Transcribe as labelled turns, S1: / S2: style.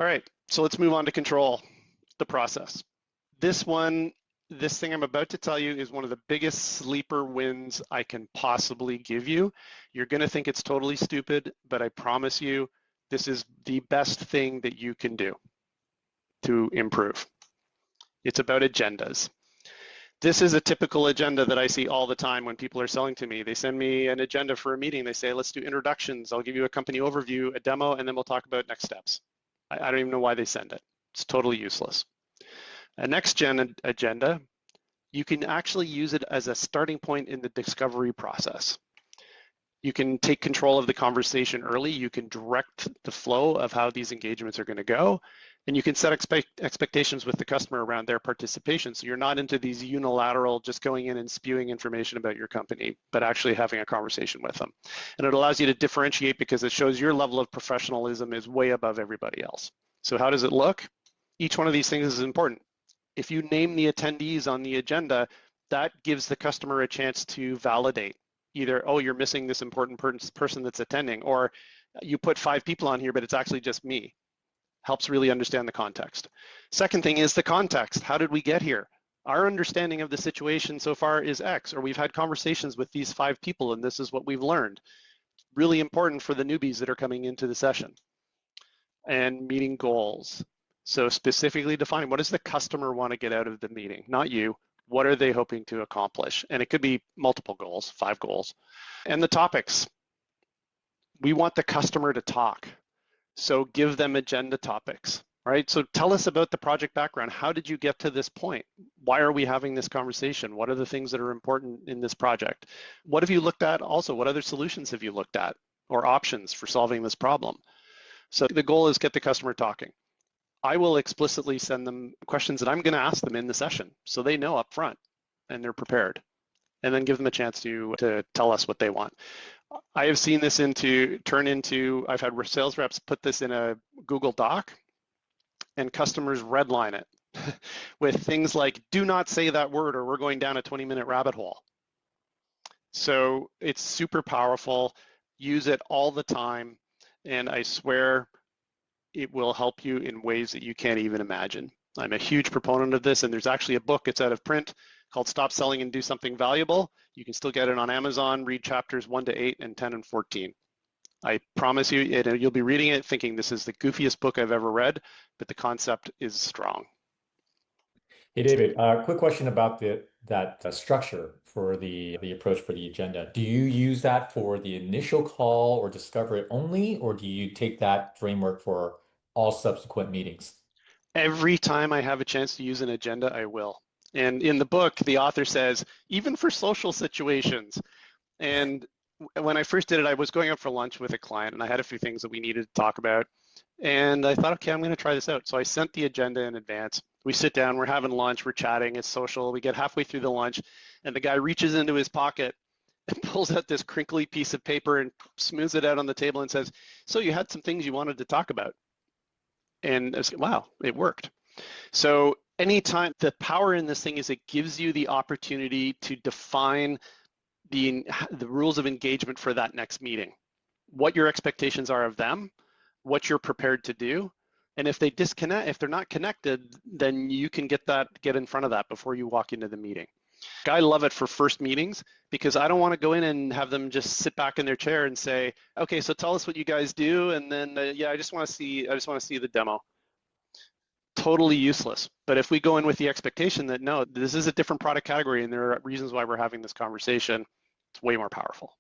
S1: All right, so let's move on to control the process. This thing I'm about to tell you is one of the biggest sleeper wins I can possibly give you. You're gonna think it's totally stupid, but I promise you, this is the best thing that you can do to improve. It's about agendas. This is a typical agenda that I see all the time when people are selling to me. They send me an agenda for a meeting. They say, let's do introductions. I'll give you a company overview, a demo, and then we'll talk about next steps. I don't even know why they send it. It's totally useless. A next gen agenda, you can actually use it as a starting point in the discovery process. You can take control of the conversation early. You can direct the flow of how these engagements are going to go. And you can set expectations with the customer around their participation. So you're not into these unilateral, just going in and spewing information about your company, but actually having a conversation with them. And it allows you to differentiate because it shows your level of professionalism is way above everybody else. So how does it look? Each one of these things is important. If you name the attendees on the agenda, that gives the customer a chance to validate. Either, oh, you're missing this important person that's attending, or you put 5 people on here, but it's actually just me. Helps really understand the context. Second thing is the context. How did we get here? Our understanding of the situation so far is X, or we've had conversations with these 5 people and this is what we've learned. Really important for the newbies that are coming into the session. And meeting goals. So specifically define, what does the customer want to get out of the meeting? Not you. What are they hoping to accomplish? And it could be multiple goals, 5 goals. And the topics. We want the customer to talk. So give them agenda topics, right? So tell us about the project background. How did you get to this point? Why are we having this conversation? What are the things that are important in this project? What have you looked at also? What other solutions have you looked at or options for solving this problem? So the goal is get the customer talking. I will explicitly send them questions that I'm going to ask them in the session so they know up front and they're prepared, and then give them a chance to tell us what they want. I have seen this turn into, I've had sales reps put this in a Google Doc and customers redline it with things like, do not say that word or we're going down a 20-minute rabbit hole. So it's super powerful. Use it all the time. And I swear it will help you in ways that you can't even imagine. I'm a huge proponent of this, and there's actually a book, it's out of print, called Stop Selling and Do Something Valuable. You can still get it on Amazon. Read chapters 1 to 8 and 10 and 14. I promise you, you'll be reading it thinking this is the goofiest book I've ever read, but the concept is strong.
S2: Hey, David, quick question about that structure for the approach for the agenda. Do you use that for the initial call or discover it only, or do you take that framework for all subsequent meetings?
S1: Every time I have a chance to use an agenda, I will. And in the book, the author says, even for social situations. And when I first did it, I was going out for lunch with a client and I had a few things that we needed to talk about. And I thought, okay, I'm going to try this out. So I sent the agenda in advance. We sit down, we're having lunch, we're chatting, it's social. We get halfway through the lunch and the guy reaches into his pocket and pulls out this crinkly piece of paper and smooths it out on the table and says, so you had some things you wanted to talk about. And I was, wow, it worked. So anytime, the power in this thing is it gives you the opportunity to define the rules of engagement for that next meeting, what your expectations are of them, what you're prepared to do. And if they disconnect, if they're not connected, then you can get in front of that before you walk into the meeting. I love it for first meetings because I don't want to go in and have them just sit back in their chair and say, okay, so tell us what you guys do. And then, yeah, I just want to see the demo. Totally useless. But if we go in with the expectation that, no, this is a different product category and there are reasons why we're having this conversation, it's way more powerful.